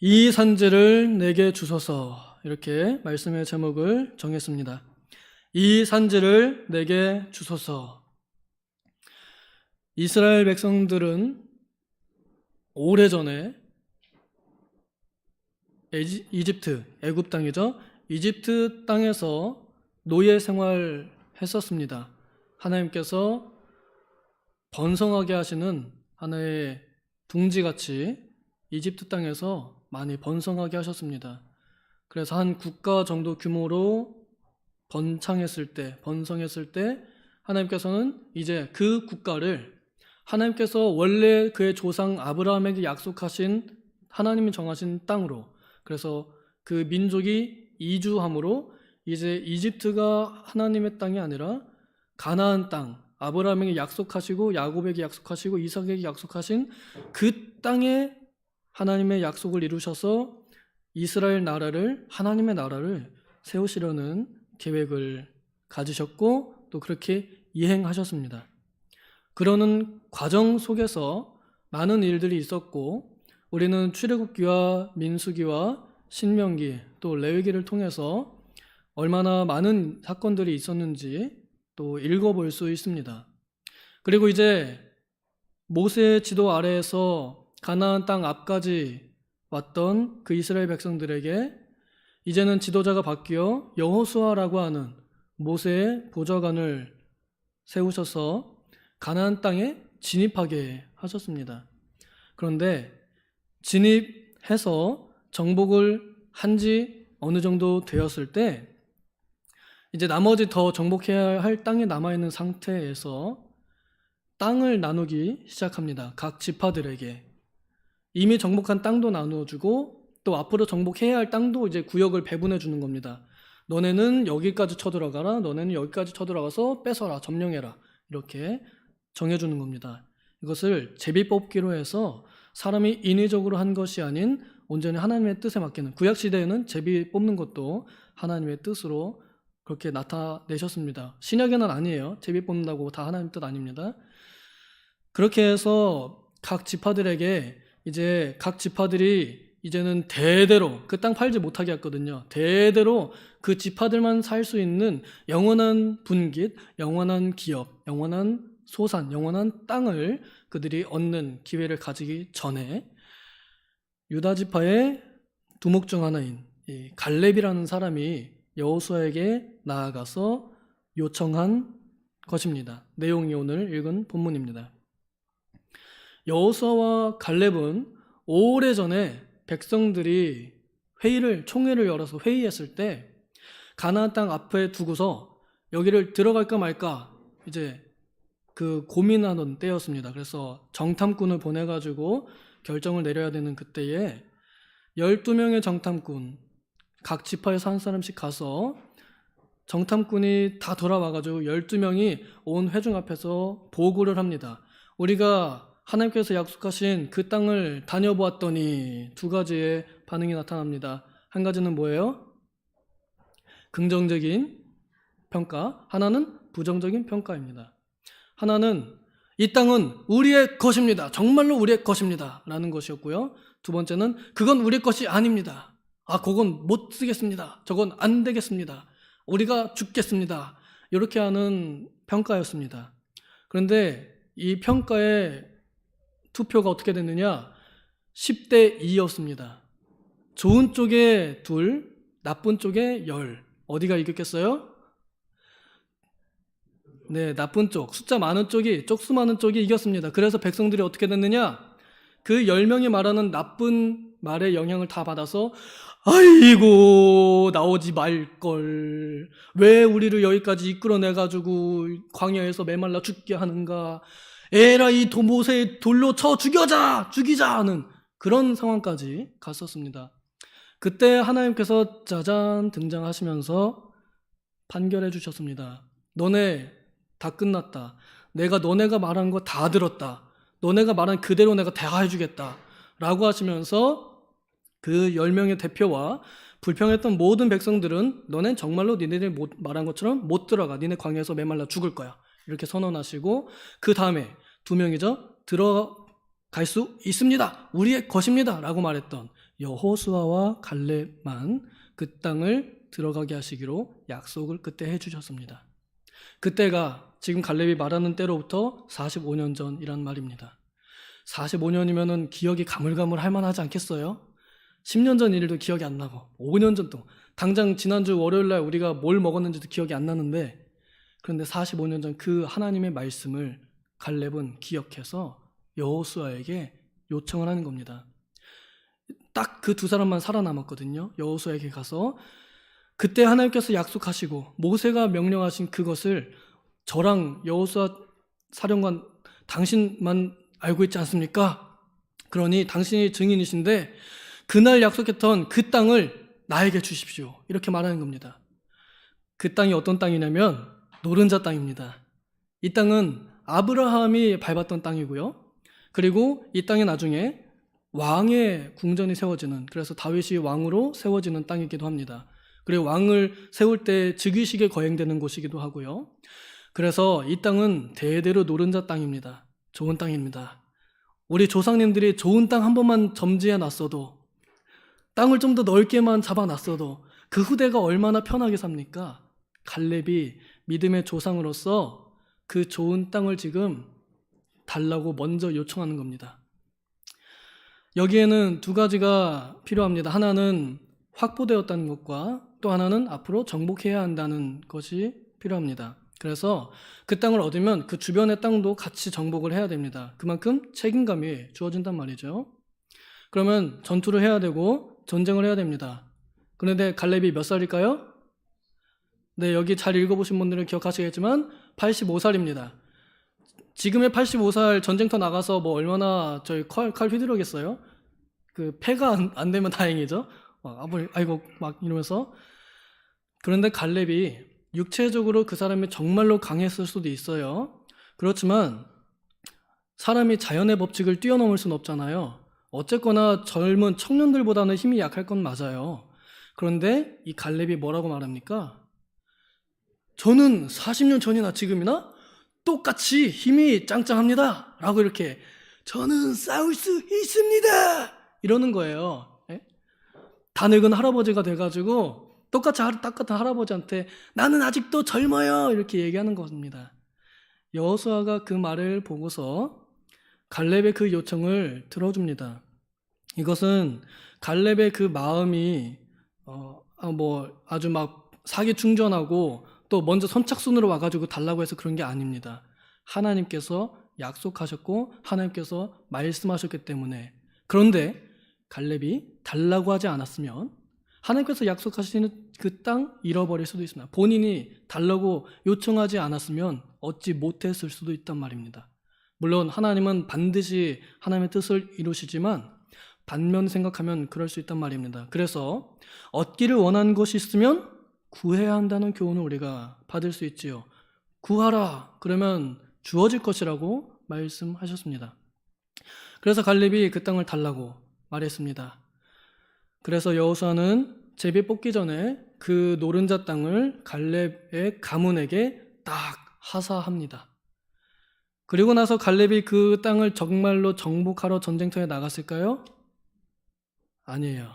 이 산지를 내게 주소서. 이렇게 말씀의 제목을 정했습니다. 이 산지를 내게 주소서. 이스라엘 백성들은 오래전에 이집트, 애굽 땅이죠. 이집트 땅에서 노예 생활했었습니다. 하나님께서 번성하게 하시는 하나의 둥지같이 이집트 땅에서 많이 번성하게 하셨습니다. 그래서 한 국가 정도 규모로 번성했을 때 하나님께서는 이제 그 국가를 하나님께서 원래 그의 조상 아브라함에게 약속하신 하나님이 정하신 땅으로, 그래서 그 민족이 이주함으로 이제 이집트가 하나님의 땅이 아니라 가나안 땅, 아브라함에게 약속하시고 야곱에게 약속하시고 이삭에게 약속하신 그 땅에 하나님의 약속을 이루셔서 이스라엘 나라를, 하나님의 나라를 세우시려는 계획을 가지셨고 또 그렇게 이행하셨습니다. 그러는 과정 속에서 많은 일들이 있었고, 우리는 출애굽기와 민수기와 신명기 또 레위기를 통해서 얼마나 많은 사건들이 있었는지 또 읽어볼 수 있습니다. 그리고 이제 모세의 지도 아래에서 가나안 땅 앞까지 왔던 그 이스라엘 백성들에게 이제는 지도자가 바뀌어 여호수아라고 하는 모세의 보좌관을 세우셔서 가나안 땅에 진입하게 하셨습니다. 그런데 진입해서 정복을 한 지 어느 정도 되었을 때 이제 나머지 더 정복해야 할 땅이 남아있는 상태에서 땅을 나누기 시작합니다. 각 지파들에게. 이미 정복한 땅도 나누어주고 또 앞으로 정복해야 할 땅도 이제 구역을 배분해 주는 겁니다. 너네는 여기까지 쳐들어가라, 너네는 여기까지 쳐들어가서 뺏어라, 점령해라, 이렇게 정해주는 겁니다. 이것을 제비뽑기로 해서 사람이 인위적으로 한 것이 아닌 온전히 하나님의 뜻에 맡기는, 구약시대에는 제비 뽑는 것도 하나님의 뜻으로 그렇게 나타내셨습니다. 신약에는 아니에요. 제비 뽑는다고 다 하나님 뜻 아닙니다. 그렇게 해서 각 지파들에게 이제 각 지파들이 이제는 대대로 그 땅 팔지 못하게 했거든요. 대대로 그 지파들만 살 수 있는 영원한 분깃, 영원한 기업, 영원한 소산, 영원한 땅을 그들이 얻는 기회를 가지기 전에 유다 지파의 두목 중 하나인 이 갈렙이라는 사람이 여호수아에게 나아가서 요청한 것입니다. 내용이 오늘 읽은 본문입니다. 여호수아와 갈렙은 오래전에 백성들이 총회를 열어서 회의했을 때 가나안 땅 앞에 두고서 여기를 들어갈까 말까 이제 그 고민하던 때였습니다. 그래서 정탐꾼을 보내가지고 결정을 내려야 되는 그때에 12명의 정탐꾼, 각 지파에서 한 사람씩 가서 정탐꾼이 다 돌아와가지고 12명이 온 회중 앞에서 보고를 합니다. 우리가 하나님께서 약속하신 그 땅을 다녀보았더니 두 가지의 반응이 나타납니다. 한 가지는 뭐예요? 긍정적인 평가, 하나는 부정적인 평가입니다. 하나는 이 땅은 우리의 것입니다. 정말로 우리의 것입니다. 라는 것이었고요. 두 번째는 그건 우리의 것이 아닙니다. 그건 못 쓰겠습니다. 저건 안 되겠습니다. 우리가 죽겠습니다. 이렇게 하는 평가였습니다. 그런데 이 평가의 투표가 어떻게 됐느냐? 10대 2였습니다. 좋은 쪽에 2, 나쁜 쪽에 10. 어디가 이겼겠어요? 네, 나쁜 쪽, 숫자 많은 쪽이, 쪽수 많은 쪽이 이겼습니다. 그래서 백성들이 어떻게 됐느냐? 그 10명이 말하는 나쁜 말의 영향을 다 받아서 아이고 나오지 말걸, 왜 우리를 여기까지 이끌어내가지고 광야에서 메말라 죽게 하는가, 에라 이 모세 돌로 쳐 죽이자 하는 그런 상황까지 갔었습니다. 그때 하나님께서 짜잔 등장하시면서 판결해 주셨습니다. 너네 다 끝났다. 내가 너네가 말한 거 다 들었다. 너네가 말한 그대로 내가 다 해주겠다 라고 하시면서 그 10명의 대표와 불평했던 모든 백성들은 너넨 정말로 니네들 말한 것처럼 못 들어가. 니네 광야에서 메말라 죽을 거야. 이렇게 선언하시고 그 다음에 2명이죠. 갈 수 있습니다. 우리의 것입니다. 라고 말했던 여호수아와 갈렙만 그 땅을 들어가게 하시기로 약속을 그때 해주셨습니다. 그때가 지금 갈렙이 말하는 때로부터 45년 전이란 말입니다. 45년이면은 기억이 가물가물할 만하지 않겠어요? 10년 전 일도 기억이 안 나고 5년 전 동안 당장 지난주 월요일날 우리가 뭘 먹었는지도 기억이 안 나는데, 그런데 45년 전 그 하나님의 말씀을 갈렙은 기억해서 여호수아에게 요청을 하는 겁니다. 딱 그 두 사람만 살아남았거든요. 여호수아에게 가서 그때 하나님께서 약속하시고 모세가 명령하신 그것을 저랑 여호수아 사령관 당신만 알고 있지 않습니까? 그러니 당신이 증인이신데 그날 약속했던 그 땅을 나에게 주십시오. 이렇게 말하는 겁니다. 그 땅이 어떤 땅이냐면 노른자 땅입니다. 이 땅은 아브라함이 밟았던 땅이고요. 그리고 이 땅에 나중에 왕의 궁전이 세워지는, 그래서 다윗이 왕으로 세워지는 땅이기도 합니다. 그리고 왕을 세울 때 즉위식에 거행되는 곳이기도 하고요. 그래서 이 땅은 대대로 노른자 땅입니다. 좋은 땅입니다. 우리 조상님들이 좋은 땅 한 번만 점지해 놨어도, 땅을 좀 더 넓게만 잡아놨어도 그 후대가 얼마나 편하게 삽니까? 갈렙이 믿음의 조상으로서 그 좋은 땅을 지금 달라고 먼저 요청하는 겁니다. 여기에는 두 가지가 필요합니다. 하나는 확보되었다는 것과 또 하나는 앞으로 정복해야 한다는 것이 필요합니다. 그래서 그 땅을 얻으면 그 주변의 땅도 같이 정복을 해야 됩니다. 그만큼 책임감이 주어진단 말이죠. 그러면 전투를 해야 되고 전쟁을 해야 됩니다. 그런데 갈렙이 몇 살일까요? 네, 여기 잘 읽어보신 분들은 기억하시겠지만 85살입니다. 지금의 85살 전쟁터 나가서 뭐 얼마나 저희 칼 휘두르겠어요? 그 폐가 안 되면 다행이죠. 아이고 막 이러면서. 그런데 갈렙이 육체적으로 그 사람이 정말로 강했을 수도 있어요. 그렇지만 사람이 자연의 법칙을 뛰어넘을 수는 없잖아요. 어쨌거나 젊은 청년들보다는 힘이 약할 건 맞아요. 그런데 이 갈렙이 뭐라고 말합니까? 저는 40년 전이나 지금이나 똑같이 힘이 짱짱합니다. 라고 이렇게 저는 싸울 수 있습니다. 이러는 거예요. 다 늙은 할아버지가 돼가지고 똑같은 할아버지한테 나는 아직도 젊어요. 이렇게 얘기하는 겁니다. 여호수아가 그 말을 보고서 갈렙의 그 요청을 들어줍니다. 이것은 갈렙의 그 마음이 아주 막 사기 충전하고 또 먼저 선착순으로 와가지고 달라고 해서 그런 게 아닙니다. 하나님께서 약속하셨고 하나님께서 말씀하셨기 때문에. 그런데 갈렙이 달라고 하지 않았으면 하나님께서 약속하시는 그 땅 잃어버릴 수도 있습니다. 본인이 달라고 요청하지 않았으면 얻지 못했을 수도 있단 말입니다. 물론 하나님은 반드시 하나님의 뜻을 이루시지만 반면 생각하면 그럴 수 있단 말입니다. 그래서 얻기를 원하는 것이 있으면 구해야 한다는 교훈을 우리가 받을 수 있지요. 구하라 그러면 주어질 것이라고 말씀하셨습니다. 그래서 갈렙이 그 땅을 달라고 말했습니다. 그래서 여호수아는 제비 뽑기 전에 그 노른자 땅을 갈렙의 가문에게 딱 하사합니다. 그리고 나서 갈렙이 그 땅을 정말로 정복하러 전쟁터에 나갔을까요? 아니에요.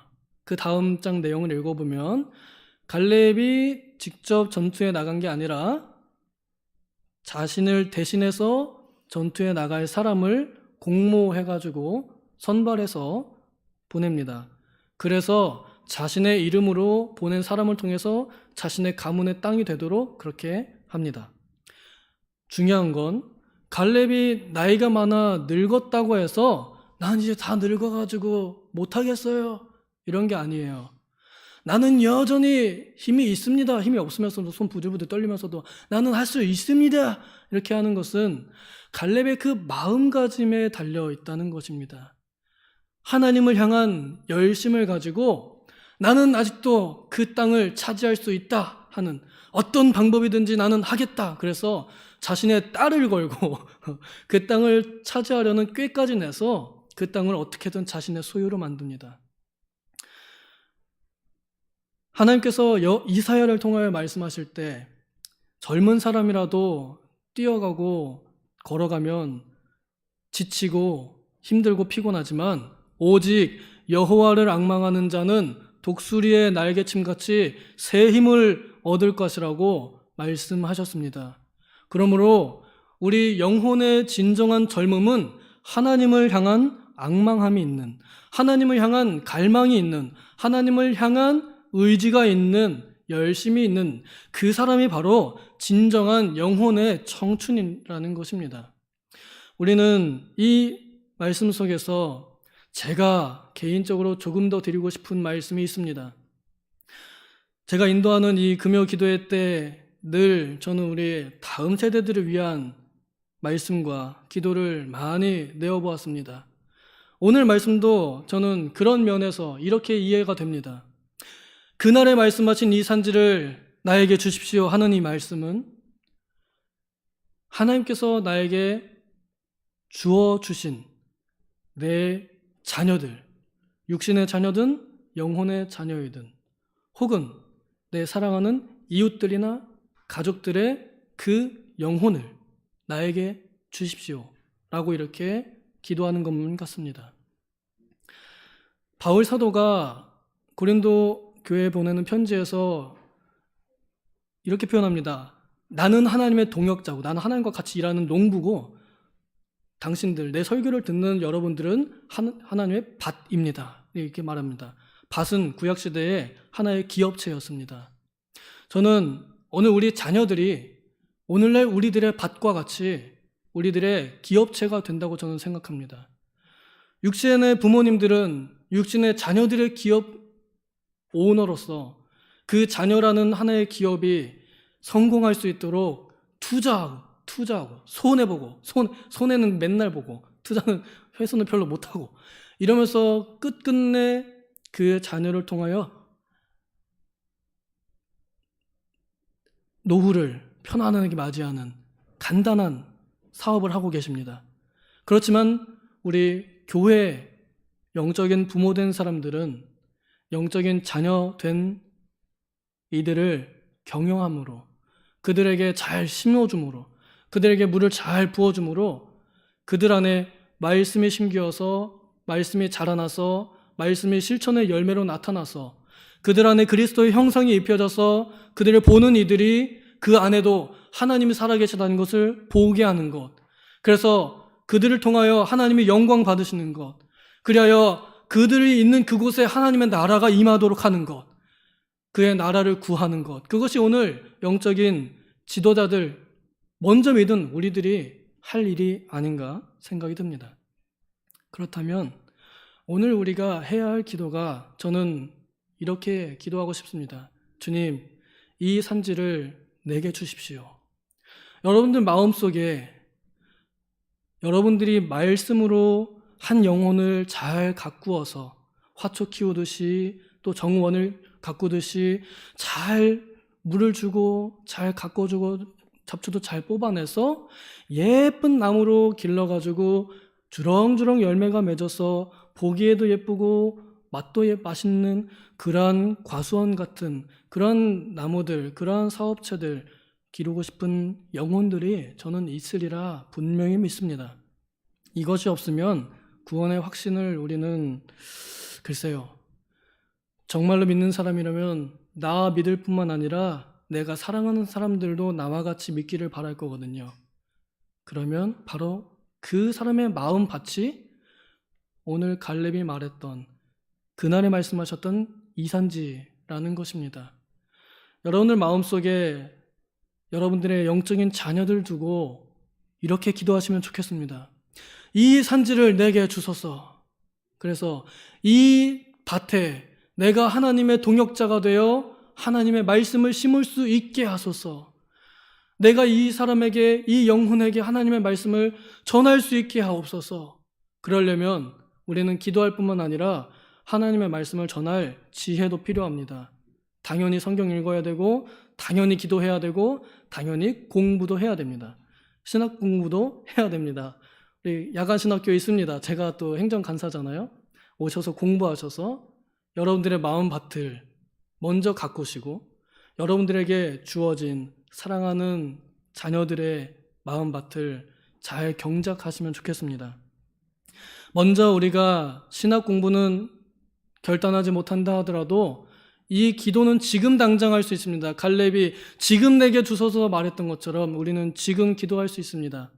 그 다음 장 내용을 읽어보면 갈렙이 직접 전투에 나간 게 아니라 자신을 대신해서 전투에 나갈 사람을 공모해가지고 선발해서 보냅니다. 그래서 자신의 이름으로 보낸 사람을 통해서 자신의 가문의 땅이 되도록 그렇게 합니다. 중요한 건 갈렙이 나이가 많아 늙었다고 해서 난 이제 다 늙어가지고 못하겠어요 이런 게 아니에요. 나는 여전히 힘이 있습니다. 힘이 없으면서도 손 부들부들 떨리면서도 나는 할 수 있습니다. 이렇게 하는 것은 갈렙의 그 마음가짐에 달려 있다는 것입니다. 하나님을 향한 열심을 가지고 나는 아직도 그 땅을 차지할 수 있다 하는 어떤 방법이든지 나는 하겠다. 그래서 자신의 딸을 걸고 그 땅을 차지하려는 꾀까지 내서 그 땅을 어떻게든 자신의 소유로 만듭니다. 하나님께서 이사야를 통하여 말씀하실 때 젊은 사람이라도 뛰어가고 걸어가면 지치고 힘들고 피곤하지만 오직 여호와를 앙망하는 자는 독수리의 날개침같이 새 힘을 얻을 것이라고 말씀하셨습니다. 그러므로 우리 영혼의 진정한 젊음은 하나님을 향한 앙망함이 있는, 하나님을 향한 갈망이 있는, 하나님을 향한 의지가 있는, 열심이 있는 그 사람이 바로 진정한 영혼의 청춘이라는 것입니다. 우리는 이 말씀 속에서 제가 개인적으로 조금 더 드리고 싶은 말씀이 있습니다. 제가 인도하는 이 금요 기도회 때 늘 저는 우리 다음 세대들을 위한 말씀과 기도를 많이 내어보았습니다. 오늘 말씀도 저는 그런 면에서 이렇게 이해가 됩니다. 그날에 말씀하신 이 산지를 나에게 주십시오 하는 이 말씀은 하나님께서 나에게 주어 주신 내 자녀들, 육신의 자녀든 영혼의 자녀이든 혹은 내 사랑하는 이웃들이나 가족들의 그 영혼을 나에게 주십시오 라고 이렇게 기도하는 것만 같습니다. 바울 사도가 고린도 교회에 보내는 편지에서 이렇게 표현합니다. 나는 하나님의 동역자고 나는 하나님과 같이 일하는 농부고 당신들, 내 설교를 듣는 여러분들은 하나님의 밭입니다. 이렇게 말합니다. 밭은 구약시대의 하나의 기업체였습니다. 저는 오늘 우리 자녀들이 오늘날 우리들의 밭과 같이 우리들의 기업체가 된다고 저는 생각합니다. 육신의 부모님들은 육신의 자녀들의 기업 오너로서 그 자녀라는 하나의 기업이 성공할 수 있도록 투자하고 손해보고 손해는 맨날 보고 투자는 회수는 별로 못하고 이러면서 끝끝내 그 자녀를 통하여 노후를 편안하게 맞이하는 간단한 사업을 하고 계십니다. 그렇지만 우리 교회 영적인 부모 된 사람들은 영적인 자녀 된 이들을 경영함으로 그들에게 잘 심어줌으로 그들에게 물을 잘 부어줌으로 그들 안에 말씀이 심겨서 말씀이 자라나서 말씀이 실천의 열매로 나타나서 그들 안에 그리스도의 형상이 입혀져서 그들을 보는 이들이 그 안에도 하나님이 살아계시다는 것을 보게 하는 것. 그래서 그들을 통하여 하나님이 영광 받으시는 것. 그리하여 그들이 있는 그곳에 하나님의 나라가 임하도록 하는 것. 그의 나라를 구하는 것. 그것이 오늘 영적인 지도자들 먼저 믿은 우리들이 할 일이 아닌가 생각이 듭니다. 그렇다면 오늘 우리가 해야 할 기도가 저는 이렇게 기도하고 싶습니다. 주님, 이 산지를 내게 주십시오. 여러분들 마음속에 여러분들이 말씀으로 한 영혼을 잘 가꾸어서 화초 키우듯이 또 정원을 가꾸듯이 잘 물을 주고 잘 가꿔주고 잡초도 잘 뽑아내서 예쁜 나무로 길러가지고 주렁주렁 열매가 맺어서 보기에도 예쁘고 맛도 맛있는 그러한 과수원 같은 그런 나무들, 그러한 사업체들 기르고 싶은 영혼들이 저는 있으리라 분명히 믿습니다. 이것이 없으면 구원의 확신을 우리는 글쎄요. 정말로 믿는 사람이라면 나 믿을 뿐만 아니라 내가 사랑하는 사람들도 나와 같이 믿기를 바랄 거거든요. 그러면 바로 그 사람의 마음밭이 오늘 갈렙이 말했던 그날에 말씀하셨던 이산지라는 것입니다. 여러분들 마음속에 여러분들의 영적인 자녀들 두고 이렇게 기도하시면 좋겠습니다. 이 산지를 내게 주소서. 그래서 이 밭에 내가 하나님의 동역자가 되어 하나님의 말씀을 심을 수 있게 하소서. 내가 이 사람에게, 이 영혼에게 하나님의 말씀을 전할 수 있게 하옵소서. 그러려면 우리는 기도할 뿐만 아니라 하나님의 말씀을 전할 지혜도 필요합니다. 당연히 성경 읽어야 되고 당연히 기도해야 되고 당연히 공부도 해야 됩니다. 신학 공부도 해야 됩니다. 우리 야간 신학교에 있습니다. 제가 또 행정간사잖아요. 오셔서 공부하셔서 여러분들의 마음밭을 먼저 가꾸시고 여러분들에게 주어진 사랑하는 자녀들의 마음밭을 잘 경작하시면 좋겠습니다. 먼저 우리가 신학 공부는 결단하지 못한다 하더라도 이 기도는 지금 당장 할 수 있습니다. 갈렙이 지금 내게 주소서 말했던 것처럼 우리는 지금 기도할 수 있습니다.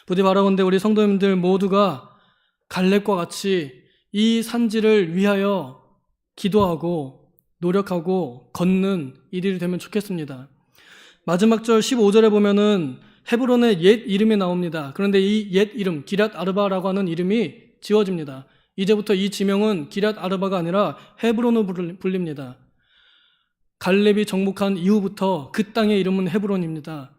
부디 바라건대 우리 성도님들 모두가 갈렙과 같이 이 산지를 위하여 기도하고 노력하고 걷는 일이 되면 좋겠습니다. 마지막 절 15절에 보면은 헤브론의 옛 이름이 나옵니다. 그런데 이 옛 이름 기럇 아르바라고 하는 이름이 지워집니다. 이제부터 이 지명은 기럇 아르바가 아니라 헤브론으로 불립니다. 갈렙이 정복한 이후부터 그 땅의 이름은 헤브론입니다.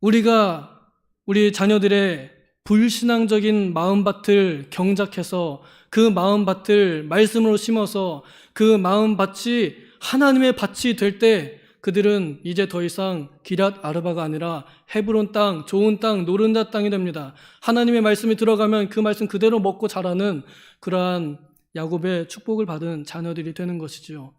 우리가 우리 자녀들의 불신앙적인 마음밭을 경작해서 그 마음밭을 말씀으로 심어서 그 마음밭이 하나님의 밭이 될 때 그들은 이제 더 이상 기럇 아르바가 아니라 헤브론 땅, 좋은 땅, 노른자 땅이 됩니다. 하나님의 말씀이 들어가면 그 말씀 그대로 먹고 자라는 그러한 야곱의 축복을 받은 자녀들이 되는 것이지요.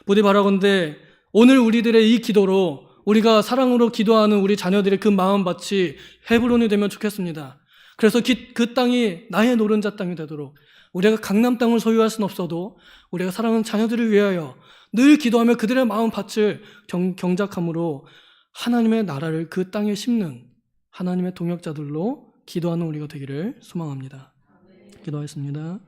부디 바라건대 오늘 우리들의 이 기도로 우리가 사랑으로 기도하는 우리 자녀들의 그 마음밭이 헤브론이 되면 좋겠습니다. 그래서 그 땅이 나의 노른자 땅이 되도록 우리가 강남 땅을 소유할 수는 없어도 우리가 사랑하는 자녀들을 위하여 늘 기도하며 그들의 마음밭을 경작함으로 하나님의 나라를 그 땅에 심는 하나님의 동역자들로 기도하는 우리가 되기를 소망합니다. 기도하겠습니다.